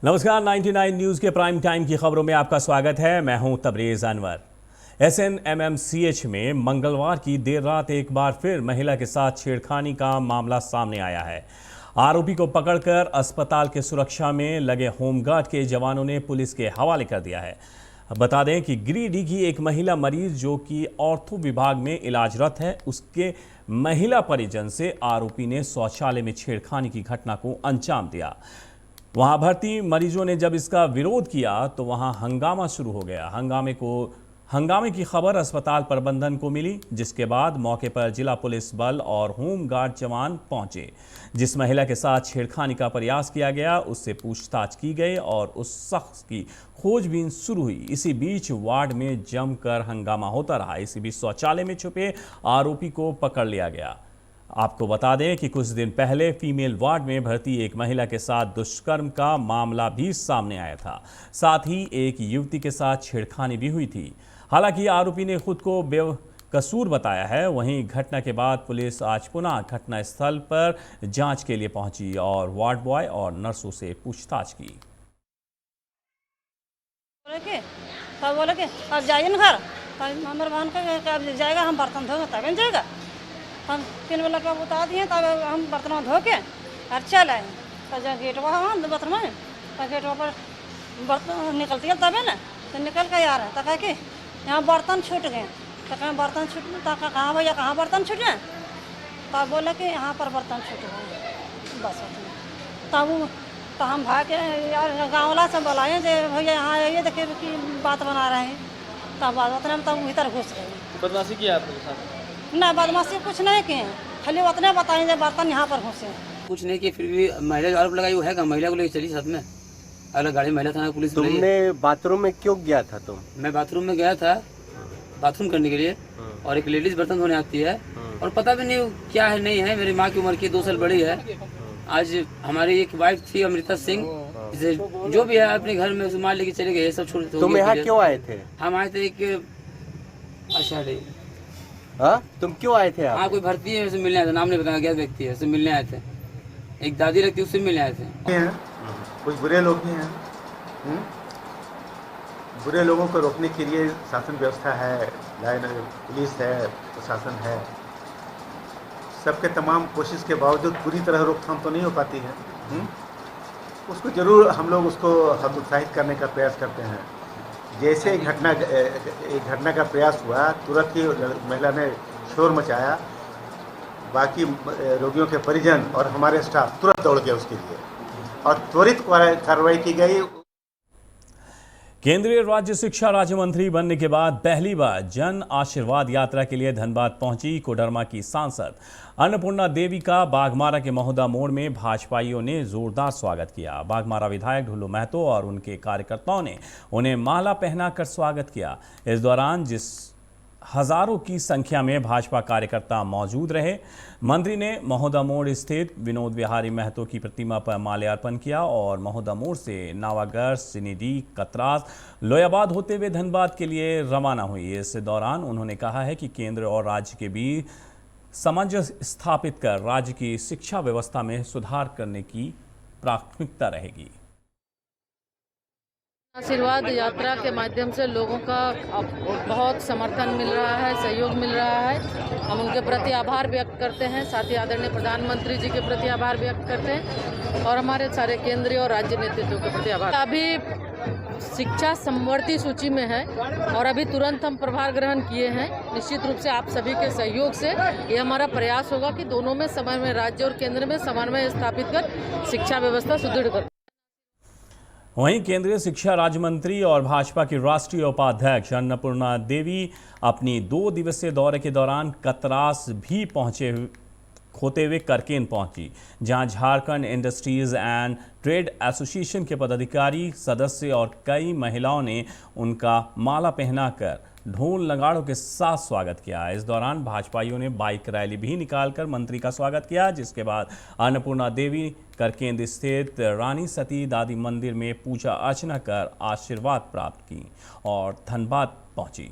नमस्कार, 99 न्यूज़ के prime time की खबरों में आपका स्वागत है। मैं हूं तबरेज अनवर। SNMMCH में मंगलवार की देर रात एक बार फिर महिला के साथ छेड़खानी का मामला सामने आया है। आरोपी को पकड़कर अस्पताल के सुरक्षा में लगे होमगार्ड के जवानों ने पुलिस के हवाले कर दिया है। बता दें कि गिरिडीह की एक महिला मरीज जो कि ऑर्थो विभाग में इलाजरत है, उसके महिला परिजन से आरोपी ने शौचालय में छेड़खानी की घटना को अंजाम दिया। वहां भर्ती मरीजों ने जब इसका विरोध किया तो वहां हंगामा शुरू हो गया। हंगामे की खबर अस्पताल प्रबंधन को मिली, जिसके बाद मौके पर जिला पुलिस बल और होम गार्ड जवान पहुंचे। जिस महिला के साथ छेड़खानी का प्रयास किया गया उससे पूछताछ की गई और उस शख्स की खोजबीन शुरू हुई। इसी बीच वार्ड में जमकर हंगामा होता रहा। इसी बीच शौचालय में छुपे आरोपी को पकड़ लिया गया। आपको बता दें कि कुछ दिन पहले फीमेल वार्ड में भर्ती एक महिला के साथ दुष्कर्म का मामला भी सामने आया था। साथ ही एक युवती के साथ छेड़खानी भी हुई थी। हालांकि आरोपी ने खुद को बेकसूर बताया है। वहीं घटना के बाद पुलिस आज पुनः घटनास्थल पर जांच के लिए पहुंची और वार्ड बॉय और नर्सों से पूछताछ की। बोले कि अब जाइए ना घर, हमारे बहन का जाएगा, हम बर्तन धोगे तब जाएगा। हम 3 बेला का बता दिए, तब हम बर्तन धो के और चल आए। तो जब गेट वहाँ बाथरूम है, तो गेट पर बर्तन निकलती है तबे ना, तो निकल के आ रहे तो कहे कि यहाँ बर्तन छूट गए। तो कहें बर्तन छूट, तो कहाँ भैया कहाँ बर्तन छूटे? तब बोले कि यहाँ पर बर्तन छूट गए। बस तब तो हम भाग यार गाँव वाला से बुलाए जे भैया यहाँ आइए, देखिए कि बात बना रहे हैं। तब बात उतने में तब भीतर घुस गए। बदमाशी किया आपके साथ? ना बदमाशी कुछ नहीं किए, खाली उतने बताएंगे बर्तन यहाँ पर घुसे। कुछ नहीं किया, फिर भी महिला का आरोप लगाई। वो है का महिला को लेकर चली साथ में, अलग गाड़ी महिला थाना पुलिस। तुमने बाथरूम में क्यों गया था तुम? मैं बाथरूम में गया था बाथरूम करने के लिए, और एक लेडीज बर्तन धोने आती है और पता भी नहीं क्या है नहीं है। मेरी माँ की उम्र की 2 साल बड़ी है। आज हमारी एक वाइफ थी अमृता सिंह, जो भी है अपने घर में उसे मार लेके चले गए। सब छोड़। तुम यहाँ क्यों आए थे? हम आए थे एक आषाढ़ी। हाँ, तुम क्यों आए थे? हाँ, कोई भर्ती है, उसे मिलने आए थे। नाम नहीं बताया, क्या व्यक्ति है, उसे मिलने आए थे। एक दादी लगती है, उससे मिलने आए थे। कुछ बुरे लोग भी हैं। बुरे लोगों को रोकने के लिए शासन व्यवस्था है, लाइन पुलिस है, प्रशासन है। सबके तमाम कोशिश के बावजूद पूरी तरह रोकथाम तो नहीं हो पाती है। उसको जरूर हम लोग उसको हतोत्साहित करने का प्रयास करते हैं। जैसे एक घटना का प्रयास हुआ, तुरंत ही महिला ने शोर मचाया। बाकी रोगियों के परिजन और हमारे स्टाफ तुरंत दौड़ गए उसके लिए और त्वरित कार्रवाई की गई। केंद्रीय राज्य शिक्षा राज्य मंत्री बनने के बाद पहली बार जन आशीर्वाद यात्रा के लिए धनबाद पहुंची कोडरमा की सांसद अन्नपूर्णा देवी का बाघमारा के महोदा मोड़ में भाजपाइयों ने जोरदार स्वागत किया। बाघमारा विधायक ढुल्लू महतो और उनके कार्यकर्ताओं ने उन्हें माला पहनाकर स्वागत किया। इस दौरान जिस हजारों की संख्या में भाजपा कार्यकर्ता मौजूद रहे, मंत्री ने महोदा मोड़ स्थित विनोद विहारी महतो की प्रतिमा पर माल्यार्पण किया और महोदा मोड़ से नावागढ़, सिनीडीह, कतरास, लोयाबाद होते हुए धनबाद के लिए रवाना हुई। इस दौरान उन्होंने कहा है कि केंद्र और राज्य के बीच सामंजस्य स्थापित कर राज्य की शिक्षा व्यवस्था में सुधार करने की प्राथमिकता रहेगी। आशीर्वाद यात्रा के माध्यम से लोगों का बहुत समर्थन मिल रहा है, सहयोग मिल रहा है। हम उनके प्रति आभार व्यक्त करते हैं, साथ ही आदरणीय प्रधानमंत्री जी के प्रति आभार व्यक्त करते हैं और हमारे सारे केंद्रीय और राज्य नेतृत्व के प्रति आभार। अभी शिक्षा समवर्ती सूची में है और अभी तुरंत हम प्रभार ग्रहण किए हैं। निश्चित रूप से आप सभी के सहयोग से ये हमारा प्रयास होगा कि दोनों में समन्वय, राज्य और केंद्र में समन्वय स्थापित कर शिक्षा व्यवस्था सुदृढ़ कर। वहीं केंद्रीय शिक्षा राज्य मंत्री और भाजपा की राष्ट्रीय उपाध्यक्ष अन्नपूर्णा देवी अपनी 2 दिवसीय दौरे के दौरान कतरास भी होते हुए करकेन पहुंची, जहां Jharkhand industries and trade association के पदाधिकारी, सदस्य और कई महिलाओं ने उनका माला पहनाकर ढोल नगाड़ों के साथ स्वागत किया। इस दौरान भाजपाइयों ने बाइक रैली भी निकालकर मंत्री का स्वागत किया, जिसके बाद अन्नपूर्णा देवी करकेंद स्थित रानी सती दादी मंदिर में पूजा अर्चना कर आशीर्वाद प्राप्त की और धनबाद पहुंची।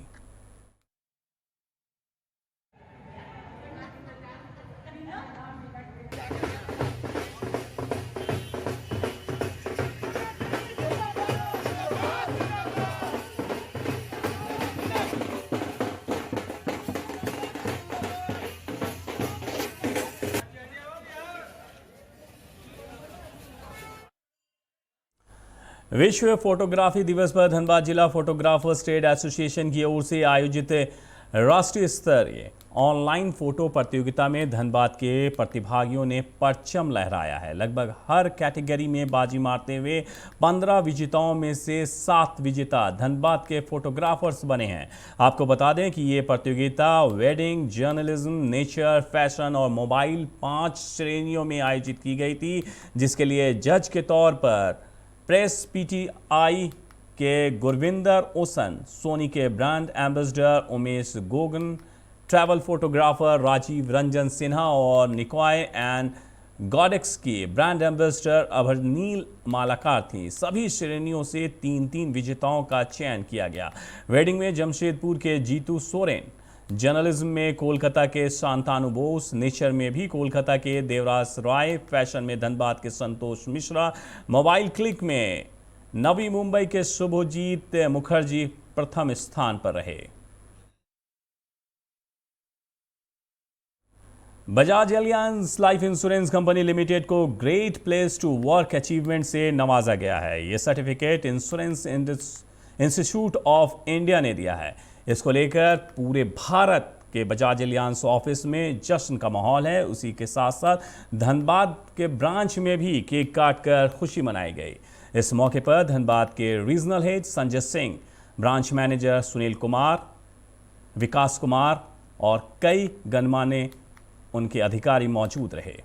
विश्व फोटोग्राफी दिवस पर धनबाद जिला फोटोग्राफर्स ट्रेड एसोसिएशन की ओर से आयोजित राष्ट्रीय स्तरीय ऑनलाइन फोटो प्रतियोगिता में धनबाद के प्रतिभागियों ने परचम लहराया है। लगभग हर कैटेगरी में बाजी मारते हुए 15 विजेताओं में से 7 विजेता धनबाद के फोटोग्राफर्स बने हैं। आपको बता दें कि ये प्रतियोगिता वेडिंग, जर्नलिज्म, नेचर, फैशन और मोबाइल 5 श्रेणियों में आयोजित की गई थी, जिसके लिए जज के तौर पर प्रेस पीटीआई के गुरविंदर ओसन, सोनी के brand ambassador Umesh Gogan, travel photographer Rajiv Ranjan Sinha और निकॉय एंड गॉडेक्स की ब्रांड एम्बेसडर अभरनील मालाकार थी। सभी श्रेणियों से 3-3 विजेताओं का चयन किया गया। वेडिंग में जमशेदपुर के जीतू सोरेन, जर्नलिज्म में कोलकाता के शांतानु बोस, नेचर में भी कोलकाता के देवराज राय, फैशन में धनबाद के संतोष मिश्रा, मोबाइल क्लिक में नवी मुंबई के शुभजीत मुखर्जी प्रथम स्थान पर रहे। Bajaj Allianz life insurance company limited को great place to work achievement से नवाजा गया है। ये certificate insurance institute of India ने दिया है। इसको लेकर पूरे भारत के बजाज एलियांस ऑफिस में जश्न का माहौल है। उसी के साथ साथ धनबाद के ब्रांच में भी केक काटकर खुशी मनाई गई। इस मौके पर धनबाद के regional head Sanjay Singh, branch manager Sunil Kumar, Vikas Kumar और कई गणमान्य उनके अधिकारी मौजूद रहे।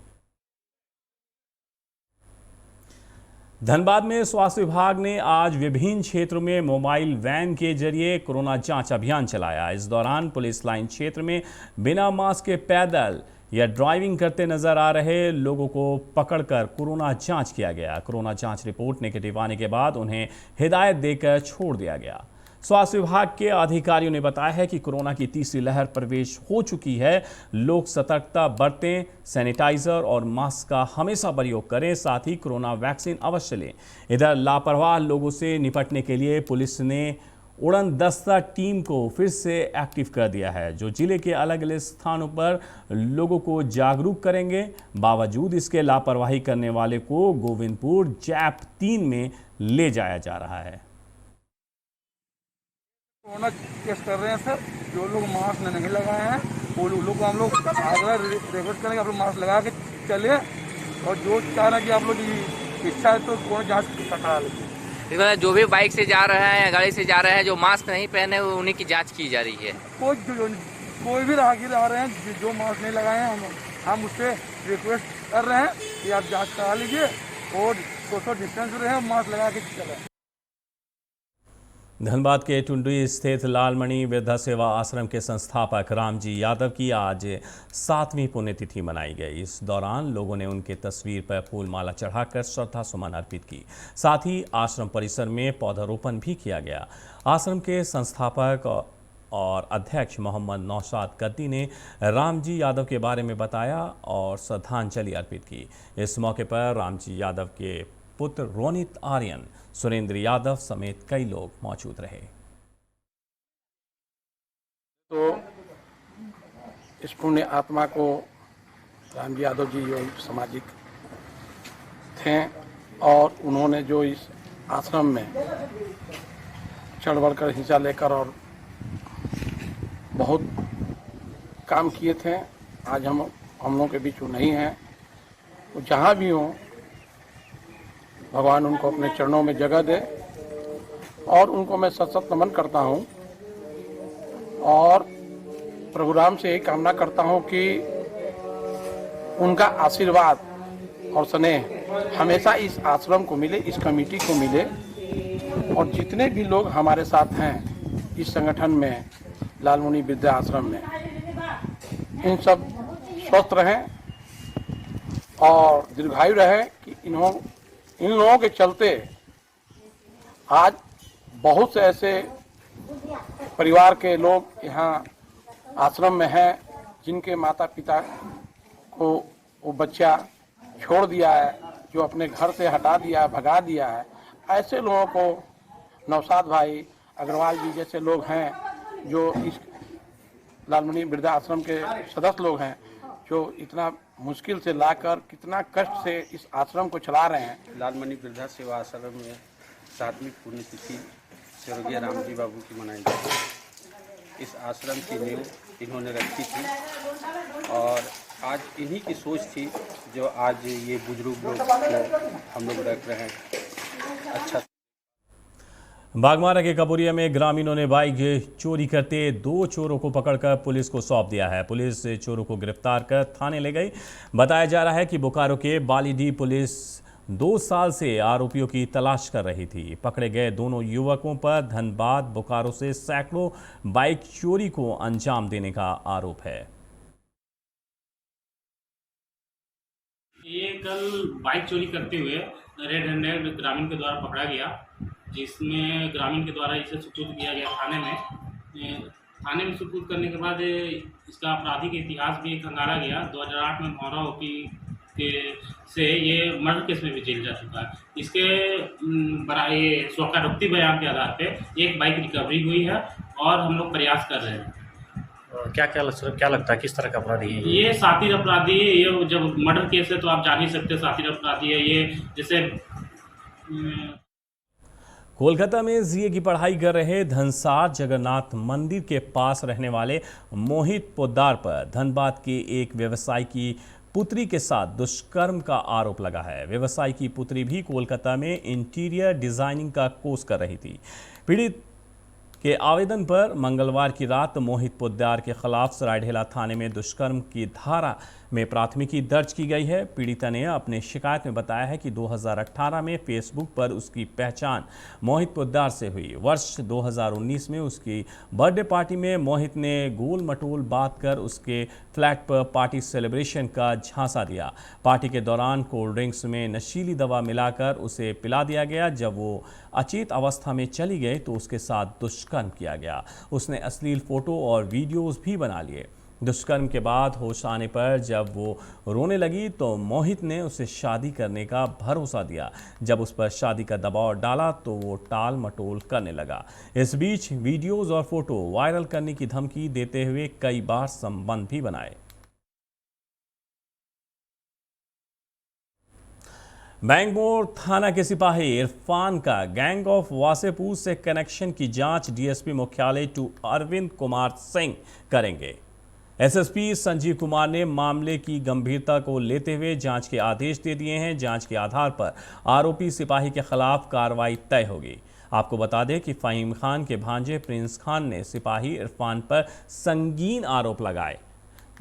धनबाद में स्वास्थ्य विभाग ने आज विभिन्न क्षेत्रों में मोबाइल वैन के जरिए कोरोना जांच अभियान चलाया। इस दौरान पुलिस लाइन क्षेत्र में बिना मास्क के पैदल या ड्राइविंग करते नजर आ रहे लोगों को पकड़कर कोरोना जांच किया गया। कोरोना जांच रिपोर्ट नेगेटिव आने के बाद उन्हें हिदायत देकर छोड़ दिया गया। स्वास्थ्य विभाग के अधिकारियों ने बताया है कि कोरोना की तीसरी लहर प्रवेश हो चुकी है। लोग सतर्कता बरतें, सैनिटाइजर और मास्क का हमेशा प्रयोग करें, साथ ही कोरोना वैक्सीन अवश्य लें। इधर लापरवाह लोगों से निपटने के लिए पुलिस ने उड़न दस्ता टीम को फिर से एक्टिव कर दिया है, जो जिले के अलग अलग स्थानों पर लोगों को जागरूक करेंगे। बावजूद इसके लापरवाही करने वाले को गोविंदपुर जैप 3 में ले जाया जा रहा है। कोरोना टेस्ट कर रहे हैं सर। जो लोग मास्क नहीं लगाए हैं वो लोग को हम लोग रिक्वेस्ट करेंगे आप लोग मास्क लगा के चले, और जो चाह रहे हैं कि आप लोग की इच्छा है तो कोरोना जांच करा लीजिए। जो भी बाइक से जा रहे हैं या गाड़ी से जा रहे हैं, जो मास्क नहीं पहने हुए उन्हीं की जांच की जा रही है। कोई भी राहगीर आ रहे हैं जो मास्क नहीं लगाए हैं, हम उससे रिक्वेस्ट कर रहे हैं कि आप जाँच करा लीजिए और सोशल डिस्टेंस रहे, मास्क लगा के चलें। धनबाद के टुंडी स्थित लालमणि वृद्धा सेवा आश्रम के संस्थापक रामजी यादव की आज 7वीं पुण्यतिथि मनाई गई। इस दौरान लोगों ने उनके तस्वीर पर फूलमाला चढ़ाकर श्रद्धा सुमन अर्पित की। साथ ही आश्रम परिसर में पौधारोपण भी किया गया। आश्रम के संस्थापक और अध्यक्ष मोहम्मद नौशाद कद्दी ने रामजी यादव के बारे में बताया और श्रद्धांजलि अर्पित की। इस मौके पर रामजी यादव के पुत्र रोनित आर्यन, सुरेंद्र यादव समेत कई लोग मौजूद रहे। तो इस पुण्य आत्मा को रामजी यादव जी जो सामाजिक थे और उन्होंने जो इस आश्रम में चढ़ बढ़ कर हिस्सा लेकर और बहुत काम किए थे। आज हम लोगों के बीच वो नहीं हैं। तो जहाँ भी हों भगवान उनको अपने चरणों में जगह दे, और उनको मैं सत नमन करता हूँ और प्रभु राम से यही कामना करता हूँ कि उनका आशीर्वाद और स्नेह हमेशा इस आश्रम को मिले, इस कमेटी को मिले, और जितने भी लोग हमारे साथ हैं इस संगठन में, लालमुनि वृद्धा आश्रम में, इन सब स्वस्थ रहें और दीर्घायु रहे। कि इन लोगों के चलते आज बहुत से ऐसे परिवार के लोग यहाँ आश्रम में हैं जिनके माता पिता को वो बच्चा छोड़ दिया है, जो अपने घर से हटा दिया है, भगा दिया है। ऐसे लोगों को नौशाद भाई अग्रवाल जी जैसे लोग हैं जो इस लालमणि वृद्धा आश्रम के सदस्य लोग हैं, जो इतना मुश्किल से लाकर कितना कष्ट से इस आश्रम को चला रहे हैं। लालमणि वृद्धा सेवा आश्रम में 7वीं पुण्यतिथि स्वर्गीय रामजी बाबू की मनाई गई। इस आश्रम की नींव इन्होंने रखी थी और आज इन्हीं की सोच थी जो आज ये बुजुर्ग लोग को हम लोग रख रहे हैं। अच्छा। बागमारा के कपुरिया में ग्रामीणों ने बाइक चोरी करते 2 चोरों को पकड़कर पुलिस को सौंप दिया है। पुलिस चोरों को गिरफ्तार कर थाने ले गई। बताया जा रहा है कि बोकारो के बालीडीह पुलिस 2 साल से आरोपियों की तलाश कर रही थी। पकड़े गए दोनों युवकों पर धनबाद बोकारो से सैकड़ों बाइक चोरी को अंजाम देने का आरोप है। ये कल बाइक चोरी करते हुए रेड हैंडेड ग्रामीण के द्वारा पकड़ा गया, जिसमें ग्रामीण के द्वारा इसे सुपुर्द किया गया थाने में। थाने में सुपुर्द करने के बाद इसका आपराधिक इतिहास भी खंगाला गया। 2008 में मोहरा ओपी के से ये मर्डर केस में भी जेल जा चुका है। इसके ये स्वकारोक्ति बयान के आधार पे एक बाइक रिकवरी हुई है और हम लोग प्रयास कर रहे हैं। क्या लगता है किस तरह का अपराधी है ये? सातिर अपराधी है। ये जब मर्डर केस है तो आप जान ही सकते हैं सातिर अपराधी है ये। जैसे कोलकाता में सीए की पढ़ाई कर रहे धनसार जगन्नाथ मंदिर के पास रहने वाले मोहित पोद्दार पर धनबाद के एक व्यवसायी की पुत्री के साथ दुष्कर्म का आरोप लगा है। व्यवसायी की पुत्री भी कोलकाता में इंटीरियर डिजाइनिंग का कोर्स कर रही थी। पीड़ित के आवेदन पर मंगलवार की रात मोहित पोद्दार के खिलाफ सरायढेला थाने में दुष्कर्म की धारा में प्राथमिकी दर्ज की गई है। पीड़िता ने अपने शिकायत में बताया है कि 2018 में फेसबुक पर उसकी पहचान मोहित पोद्दार से हुई। वर्ष 2019 में उसकी बर्थडे पार्टी में मोहित ने गोल मटोल बात कर उसके फ्लैट पर पार्टी सेलिब्रेशन का झांसा दिया। पार्टी के दौरान कोल्ड ड्रिंक्स में नशीली दवा मिलाकर उसे पिला दिया गया। जब वो अचेत अवस्था में चली गई तो उसके साथ दुष्कर्म किया गया। उसने अश्लील फोटो और वीडियोस भी बना लिए। दुष्कर्म के बाद होश आने पर जब वो रोने लगी तो मोहित ने उसे शादी करने का भरोसा दिया। जब उस पर शादी का दबाव डाला तो वो टाल मटोल करने लगा। इस बीच वीडियोस और फोटो वायरल करने की धमकी देते हुए कई बार संबंध भी बनाए। बैंक मोड़ थाना के सिपाही इरफान का गैंग ऑफ वासेपुर से कनेक्शन की जांच डीएसपी मुख्यालय 2 अरविंद कुमार सिंह करेंगे। एसएसपी संजीव कुमार ने मामले की गंभीरता को लेते हुए जांच के आदेश दे दिए हैं। जांच के आधार पर आरोपी सिपाही के खिलाफ कार्रवाई तय होगी। आपको बता दें कि फहीम खान के भांजे प्रिंस खान ने सिपाही इरफान पर संगीन आरोप लगाए,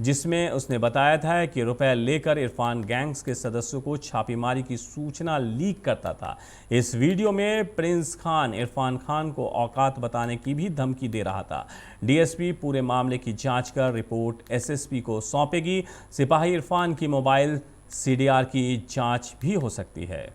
जिसमें उसने बताया था कि रुपए लेकर इरफान गैंग्स के सदस्यों को छापेमारी की सूचना लीक करता था। इस वीडियो में प्रिंस खान इरफान खान को औकात बताने की भी धमकी दे रहा था। डीएसपी पूरे मामले की जांच कर रिपोर्ट एसएसपी को सौंपेगी। सिपाही इरफान की मोबाइल सीडीआर की जांच भी हो सकती है।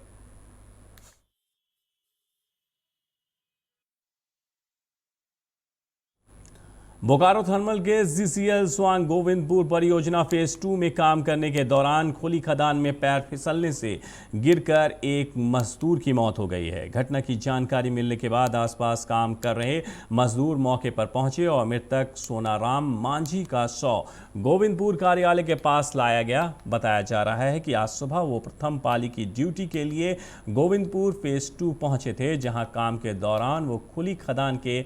बोकारो थर्मल के जीसीएल स्वांग गोविंदपुर परियोजना फेज 2 में काम करने के दौरान खुली खदान में पैर फिसलने से गिरकर एक मजदूर की मौत हो गई है। घटना की जानकारी मिलने के बाद आसपास काम कर रहे मजदूर मौके पर पहुंचे और मृतक सोनाराम मांझी का शव गोविंदपुर कार्यालय के पास लाया गया। बताया जा रहा है कि आज सुबह वो प्रथम पाली की ड्यूटी के लिए गोविंदपुर फेज 2 पहुंचे थे, जहां काम के दौरान वो खुली खदान के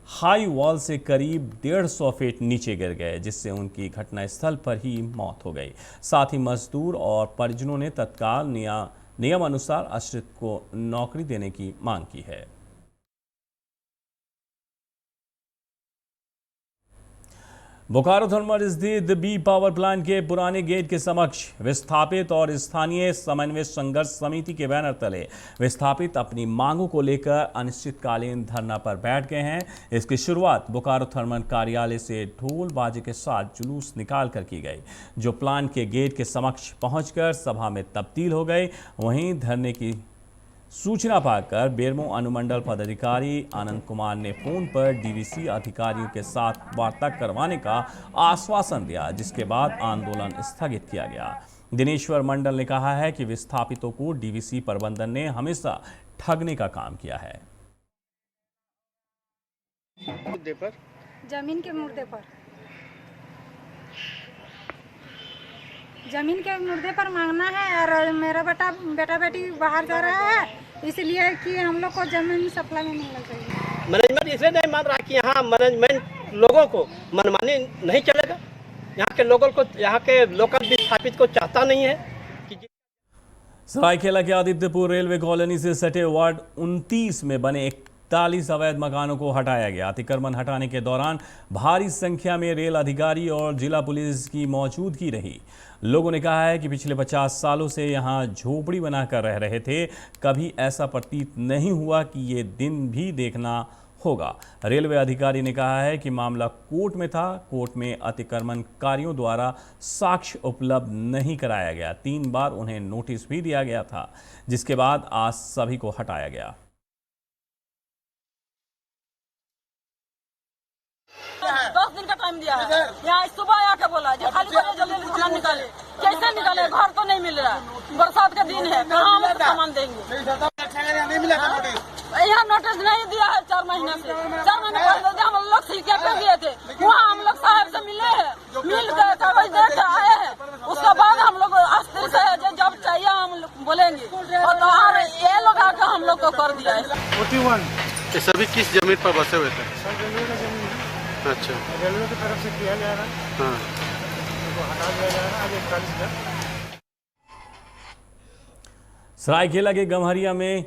हाई वॉल से करीब 150 फीट नीचे गिर गए, जिससे उनकी घटनास्थल पर ही मौत हो गई। साथ ही मजदूर और परिजनों ने तत्काल नियम अनुसार आश्रित को नौकरी देने की मांग की है। बोकारो थर्मल स्थित बी पावर प्लांट के पुराने गेट के समक्ष विस्थापित और स्थानीय समन्वय संघर्ष समिति के बैनर तले विस्थापित अपनी मांगों को लेकर अनिश्चितकालीन धरना पर बैठ गए हैं। इसकी शुरुआत बोकारो थर्मल कार्यालय से ढोल बाजे के साथ जुलूस निकाल कर की गई, जो प्लांट के गेट के समक्ष पहुंचकर सभा में तब्दील हो गई। वहीं धरने की सूचना पाकर बेरमो अनुमंडल पदाधिकारी आनंद कुमार ने फोन पर डीवीसी अधिकारियों के साथ वार्ता करवाने का आश्वासन दिया, जिसके बाद आंदोलन स्थगित किया गया। दिनेश्वर मंडल ने कहा है कि विस्थापितों को डीवीसी प्रबंधन ने हमेशा ठगने का काम किया है। जमीन के मुद्दे पर जमीन के मुद्दे पर मांगना है। और मेरा बेटा बेटी बाहर जा रहा है, इसलिए कि हम लोग को जमीन सप्लाई में मिलना चाहिए। मैनेजमेंट इसलिए नहीं मान रहा कि यहाँ मैनेजमेंट लोगों को मनमानी नहीं चलेगा। यहाँ के लोकल विस्थापित को चाहता नहीं है कि सरायकेला के आदित्यपुर रेलवे कॉलोनी से सटे वार्ड 29 में बने 41 अवैध मकानों को हटाया गया। अतिक्रमण हटाने के दौरान भारी संख्या में रेल अधिकारी और जिला पुलिस की मौजूदगी रही। लोगों ने कहा है कि पिछले 50 सालों से यहां झोपड़ी बनाकर रह रहे थे, कभी ऐसा प्रतीत नहीं हुआ कि ये दिन भी देखना होगा। रेलवे अधिकारी ने कहा है कि मामला कोर्ट में था। कोर्ट में अतिक्रमणकारियों द्वारा साक्ष्य उपलब्ध नहीं कराया गया। 3 बार उन्हें नोटिस भी दिया गया था, जिसके बाद आज सभी को हटाया गया। 10 दिन का टाइम दिया है। यहाँ सुबह आके बोला जो खाली करे जल्दी सामान निकाले। कैसे निकाले? घर तो नहीं मिल रहा, बरसात का दिन है, कहाँ हम सामान देंगे? यहाँ नोटिस नहीं दिया है 4 महीने से। 4 महीने पहले हम लोग सीखे पे गए थे, वहाँ हम लोग साहब से मिले हैं, मिल कर कागज दे के आए हैं। उसके बाद हम लोग आस्ते से जब चाहिए हम बोलेंगे, और तो ये लोग आकर हम लोग को कर दिया है। 41 ये सभी किस जमीन पर बसे हुए थे? अच्छा, रेलवे की तरफ से किया गया था। हाँ, तो हटा दिया जाएगा आज 41 का। सरायकेला के गम्हरिया में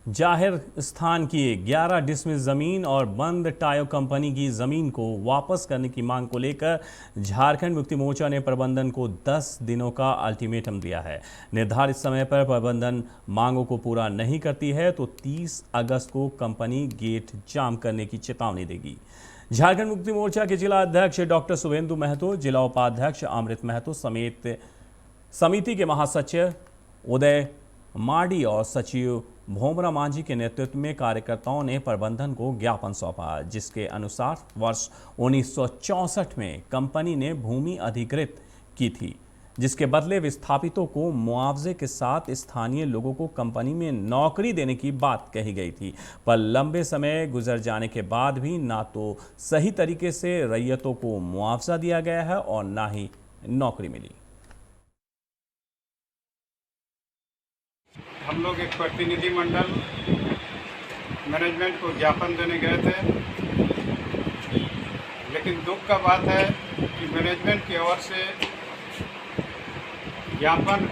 जाहिर स्थान की 11 डिसमिल जमीन और बंद टायो कंपनी की जमीन को वापस करने की मांग को लेकर झारखंड मुक्ति मोर्चा ने प्रबंधन को 10 दिनों का अल्टीमेटम दिया है। निर्धारित समय पर प्रबंधन मांगों को पूरा नहीं करती है तो 30 अगस्त को कंपनी गेट जाम करने की चेतावनी देगी। झारखंड मुक्ति मोर्चा के जिला अध्यक्ष डॉक्टर शुभेंदु महतो, जिला उपाध्यक्ष अमृत महतो समेत समिति के महासचिव उदय मार्डी और सचिव भोमरा मांझी के नेतृत्व में कार्यकर्ताओं ने प्रबंधन को ज्ञापन सौंपा, जिसके अनुसार वर्ष 1964 में कंपनी ने भूमि अधिकृत की थी, जिसके बदले विस्थापितों को मुआवजे के साथ स्थानीय लोगों को कंपनी में नौकरी देने की बात कही गई थी। पर लंबे समय गुजर जाने के बाद भी ना तो सही तरीके से रैयतों को मुआवजा दिया गया है और ना ही नौकरी मिली। हम लोग एक प्रतिनिधि मंडल मैनेजमेंट को ज्ञापन देने गए थे, लेकिन दुख का बात है कि मैनेजमेंट की ओर से ज्ञापन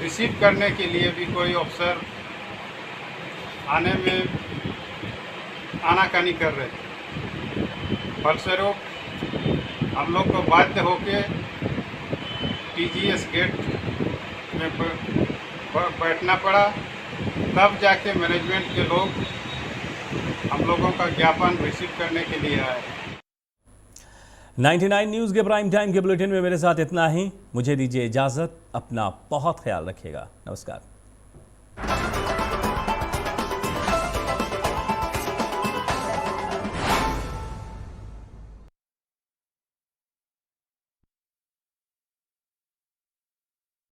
रिसीव करने के लिए भी कोई अफसर आने में आनाकानी कर रहे थे। फलस्वरूप हम लोग को बाध्य होकर टीजीएस गेट में बैठना पड़ा, तब जाके मैनेजमेंट के लोग हम लोगों का ज्ञापन रिसीव करने के लिए आए। 99 न्यूज़ के प्राइम टाइम के बुलेटिन में मेरे साथ इतना ही। मुझे दीजिए इजाज़त। अपना बहुत ख्याल रखिएगा। नमस्कार।